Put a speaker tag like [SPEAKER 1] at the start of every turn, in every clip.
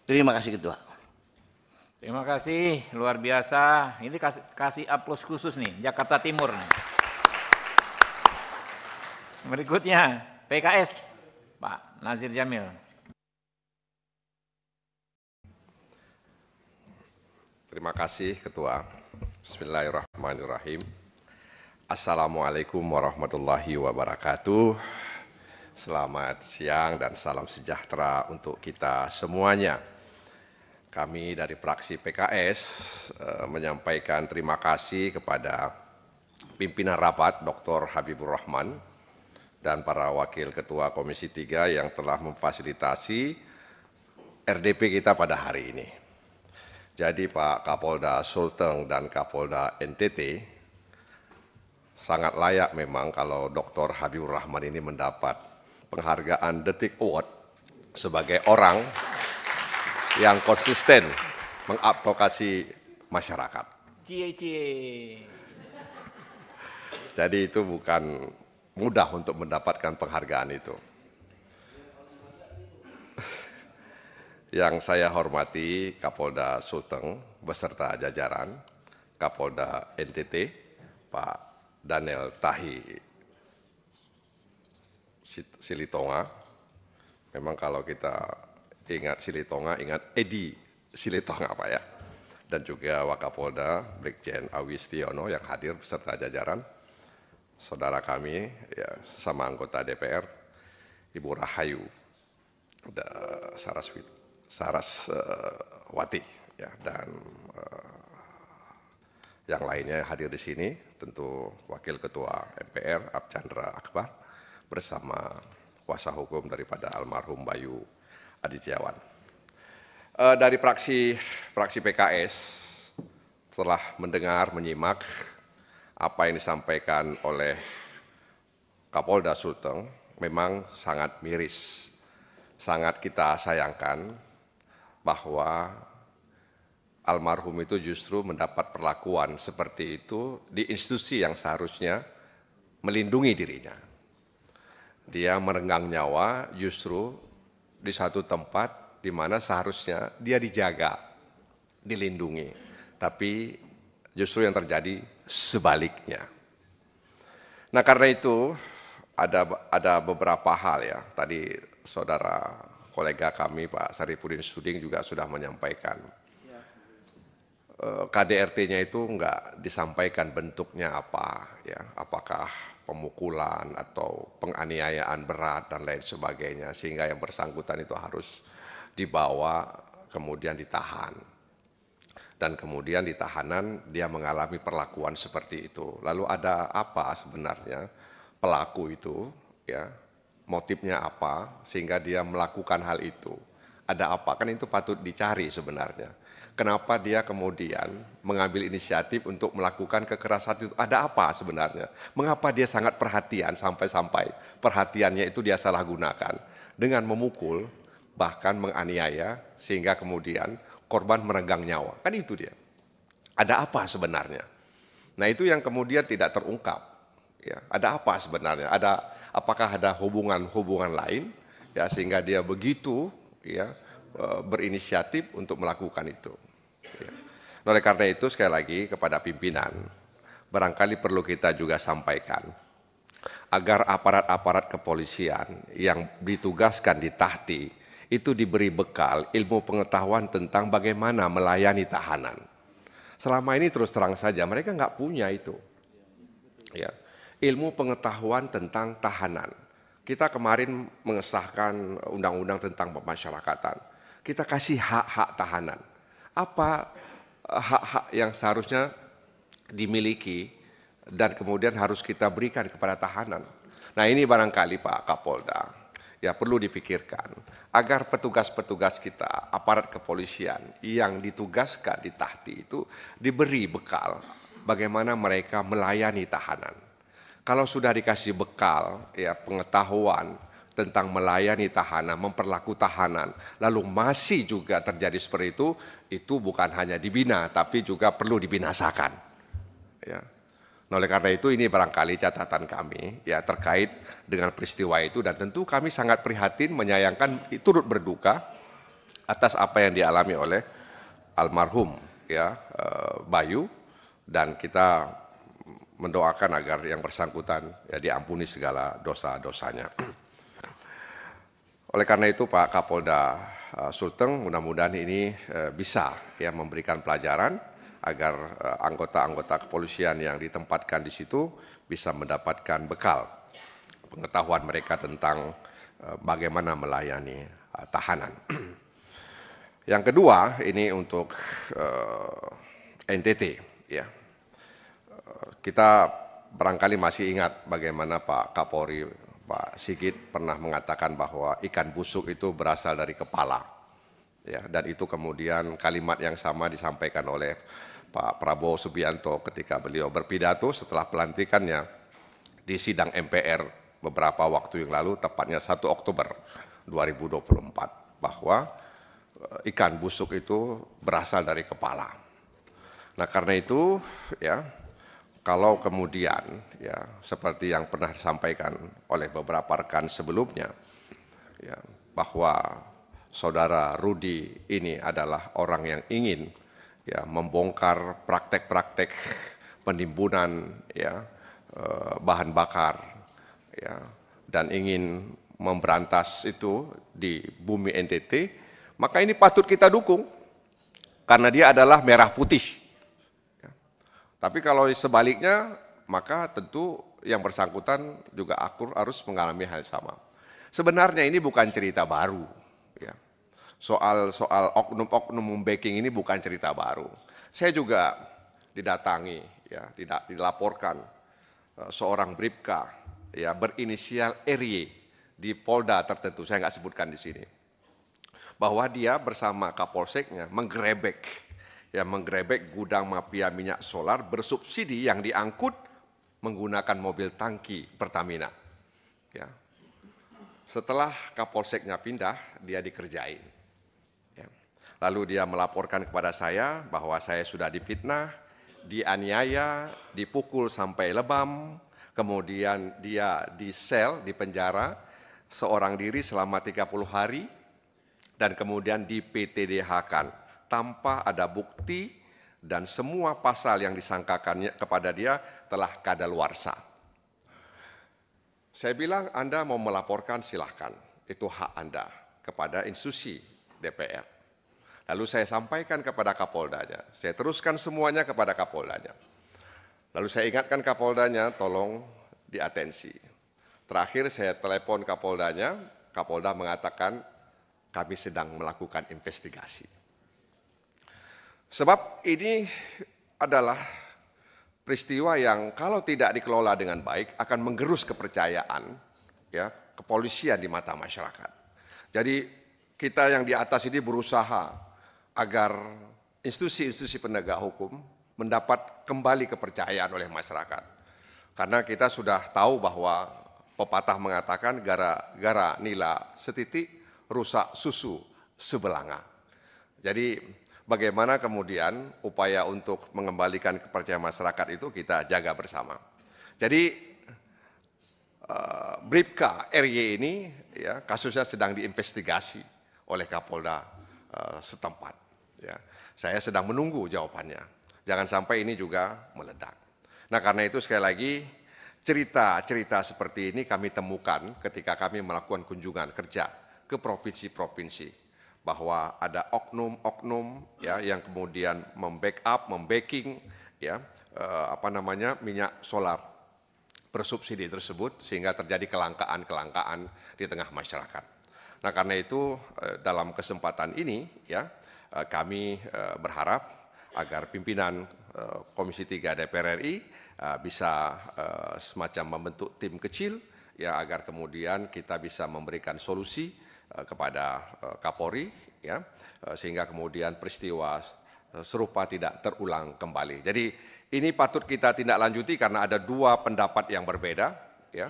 [SPEAKER 1] Terima kasih Ketua.
[SPEAKER 2] Terima kasih, luar biasa. Ini kasih aplaus khusus nih, Jakarta Timur. Berikutnya, PKS, Pak Nazir Jamil.
[SPEAKER 3] Terima kasih Ketua. Bismillahirrahmanirrahim. Assalamualaikum warahmatullahi wabarakatuh. Selamat siang dan salam sejahtera untuk kita semuanya. Kami dari fraksi PKS menyampaikan terima kasih kepada pimpinan rapat Dr. Habibur Rahman dan para wakil ketua Komisi 3 yang telah memfasilitasi RDP kita pada hari ini. Jadi Pak Kapolda Sulteng dan Kapolda NTT sangat layak memang kalau Dr. Habibur Rahman ini mendapat penghargaan Detik Award sebagai orang yang konsisten mengadvokasi masyarakat. Jadi itu bukan mudah untuk mendapatkan penghargaan itu. Yang saya hormati Kapolda Sulteng beserta jajaran, Kapolda NTT, Pak Daniel Tahi Silitonga. Memang kalau kita ingat Silitonga, ingat Edi Silitonga Pak ya. Dan juga Wakapolda Brigjen Awistiono yang hadir beserta jajaran. Saudara kami, ya, sesama anggota DPR, Ibu Rahayu Saraswati, ya, dan yang lainnya yang hadir di sini, tentu Wakil Ketua MPR Archandra Akbar bersama kuasa hukum daripada almarhum Bayu Adityawan. Dari fraksi PKS telah mendengar, menyimak apa yang disampaikan oleh Kapolda Sulteng, memang sangat miris, sangat kita sayangkan bahwa almarhum itu justru mendapat perlakuan seperti itu di institusi yang seharusnya melindungi dirinya. Dia merenggang nyawa justru di satu tempat di mana seharusnya dia dijaga, dilindungi. Tapi justru yang terjadi sebaliknya. Nah karena itu ada beberapa hal ya. Tadi saudara kolega kami Pak Sarifudin Suding juga sudah menyampaikan. KDRT-nya itu enggak disampaikan bentuknya apa, ya, apakah pemukulan atau penganiayaan berat dan lain sebagainya, sehingga yang bersangkutan itu harus dibawa kemudian ditahan. Dan kemudian di tahanan dia mengalami perlakuan seperti itu. Lalu ada apa sebenarnya pelaku itu, ya, motifnya apa sehingga dia melakukan hal itu? Ada apa? Kan itu patut dicari sebenarnya. Kenapa dia kemudian mengambil inisiatif untuk melakukan kekerasan itu? Ada apa sebenarnya? Mengapa dia sangat perhatian sampai-sampai perhatiannya itu dia salah gunakan dengan memukul, bahkan menganiaya sehingga kemudian korban merenggang nyawa? Kan itu dia. Ada apa sebenarnya? Nah itu yang kemudian tidak terungkap. Ya, ada apa sebenarnya? Apakah ada hubungan lain ya sehingga dia begitu ya berinisiatif untuk melakukan itu. Ya. Oleh karena itu sekali lagi kepada pimpinan, barangkali perlu kita juga sampaikan agar aparat-aparat kepolisian yang ditugaskan di Tahti itu diberi bekal ilmu pengetahuan tentang bagaimana melayani tahanan. Selama ini terus terang saja mereka nggak punya itu. Ya. Ilmu pengetahuan tentang tahanan. Kita kemarin mengesahkan undang-undang tentang pemasyarakatan. Kita kasih hak-hak tahanan. Apa hak-hak yang seharusnya dimiliki dan kemudian harus kita berikan kepada tahanan. Nah ini barangkali Pak Kapolda, ya perlu dipikirkan agar petugas-petugas kita, aparat kepolisian yang ditugaskan di Tahti itu diberi bekal bagaimana mereka melayani tahanan. Kalau sudah dikasih bekal, ya pengetahuan tentang melayani tahanan, memperlaku tahanan, lalu masih juga terjadi seperti itu bukan hanya dibina, tapi juga perlu dibinasakan. Ya. Nah, oleh karena itu ini barangkali catatan kami ya terkait dengan peristiwa itu dan tentu kami sangat prihatin, menyayangkan, turut berduka atas apa yang dialami oleh almarhum ya Bayu, dan kita mendoakan agar yang bersangkutan ya diampuni segala dosa-dosanya. Oleh karena itu Pak Kapolda Sulteng mudah-mudahan ini bisa ya memberikan pelajaran agar anggota-anggota kepolisian yang ditempatkan di situ bisa mendapatkan bekal pengetahuan mereka tentang bagaimana melayani tahanan. Yang kedua ini untuk NTT ya. Kita barangkali masih ingat bagaimana Pak Kapolri, Pak Sigit pernah mengatakan bahwa ikan busuk itu berasal dari kepala. Ya, dan itu kemudian kalimat yang sama disampaikan oleh Pak Prabowo Subianto ketika beliau berpidato setelah pelantikannya di sidang MPR beberapa waktu yang lalu, tepatnya 1 Oktober 2024, bahwa ikan busuk itu berasal dari kepala. Nah, karena itu ya, kalau kemudian ya seperti yang pernah disampaikan oleh beberapa rekan sebelumnya ya, bahwa saudara Rudi ini adalah orang yang ingin ya membongkar praktek-praktek penimbunan ya bahan bakar ya, dan ingin memberantas itu di bumi NTT, maka ini patut kita dukung karena dia adalah merah putih. Tapi kalau sebaliknya, maka tentu yang bersangkutan juga harus mengalami hal yang sama. Sebenarnya ini bukan cerita baru. Ya. Soal oknum-oknum membacking ini bukan cerita baru. Saya juga didatangi, ya, dilaporkan seorang bribka ya, berinisial RY di Polda tertentu, saya nggak sebutkan di sini, bahwa dia bersama Kapolseknya menggerebek gudang mafia minyak solar bersubsidi yang diangkut menggunakan mobil tangki Pertamina. Ya. Setelah Kapolseknya pindah, dia dikerjain. Ya. Lalu dia melaporkan kepada saya bahwa saya sudah difitnah, dianiaya, dipukul sampai lebam, kemudian dia di-sel, di penjara, seorang diri selama 30 hari, dan kemudian di PTDH-kan. Tanpa ada bukti dan semua pasal yang disangkakannya kepada dia telah kadaluarsa. Saya bilang Anda mau melaporkan silahkan, itu hak Anda kepada institusi DPR. Lalu saya sampaikan kepada Kapoldanya, saya teruskan semuanya kepada Kapoldanya. Lalu saya ingatkan Kapoldanya tolong diatensi. Terakhir saya telepon Kapoldanya, Kapolda mengatakan kami sedang melakukan investigasi. Sebab ini adalah peristiwa yang kalau tidak dikelola dengan baik akan menggerus kepercayaan ya, kepolisian di mata masyarakat. Jadi kita yang di atas ini berusaha agar institusi-institusi penegak hukum mendapat kembali kepercayaan oleh masyarakat. Karena kita sudah tahu bahwa pepatah mengatakan gara-gara nila setitik rusak susu sebelanga. Jadi bagaimana kemudian upaya untuk mengembalikan kepercayaan masyarakat itu kita jaga bersama. Jadi bribka RY ini ya kasusnya sedang diinvestigasi oleh Kapolda setempat. Ya. Saya sedang menunggu jawabannya. Jangan sampai ini juga meledak. Nah karena itu sekali lagi cerita-cerita seperti ini kami temukan ketika kami melakukan kunjungan kerja ke provinsi-provinsi. Bahwa ada oknum-oknum ya yang kemudian membacking ya minyak solar bersubsidi tersebut sehingga terjadi kelangkaan di tengah masyarakat. Nah, karena itu dalam kesempatan ini ya kami berharap agar pimpinan Komisi 3 DPR RI bisa semacam membentuk tim kecil ya agar kemudian kita bisa memberikan solusi kepada Kapolri ya sehingga kemudian peristiwa serupa tidak terulang kembali. Jadi ini patut kita tindak lanjuti karena ada dua pendapat yang berbeda ya.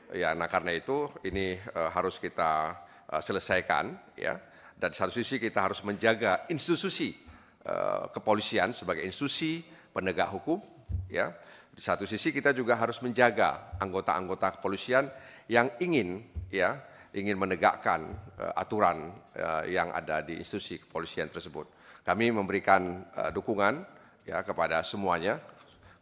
[SPEAKER 3] Ya nah karena itu ini harus kita selesaikan ya. Dan di satu sisi kita harus menjaga institusi kepolisian sebagai institusi penegak hukum ya. Di satu sisi kita juga harus menjaga anggota-anggota kepolisian yang ingin ya ingin menegakkan aturan yang ada di institusi kepolisian tersebut. Kami memberikan dukungan ya kepada semuanya,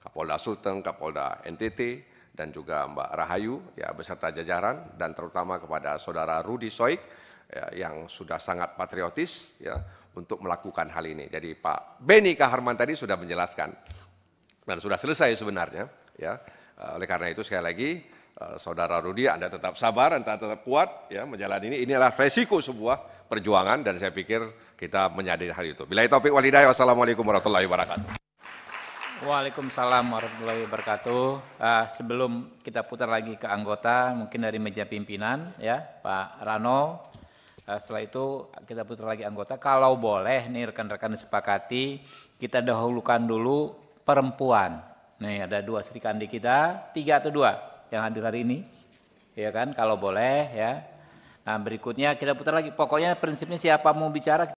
[SPEAKER 3] Kapolda Sulteng, Kapolda NTT, dan juga Mbak Rahayu ya beserta jajaran, dan terutama kepada Saudara Rudi Soik ya, yang sudah sangat patriotis ya untuk melakukan hal ini. Jadi Pak Beni Kaharman tadi sudah menjelaskan dan sudah selesai sebenarnya ya. Oleh karena itu sekali lagi Saudara Rudi, Anda tetap sabar, Anda tetap kuat ya menjalani ini. Ini adalah resiko sebuah perjuangan dan saya pikir kita menyadari hal itu. Billahi taufiq wal hidayah. Wassalamualaikum warahmatullahi wabarakatuh.
[SPEAKER 2] Waalaikumsalam warahmatullahi wabarakatuh. Sebelum kita putar lagi ke anggota, mungkin dari meja pimpinan ya Pak Rano. Setelah itu kita putar lagi anggota. Kalau boleh nih rekan-rekan disepakati, kita dahulukan dulu perempuan. Nih ada 2 Sri Kandi kita, 3 atau 2 yang hadir hari ini, ya kan? Kalau boleh ya. Nah berikutnya kita putar lagi. Pokoknya prinsipnya siapa mau bicara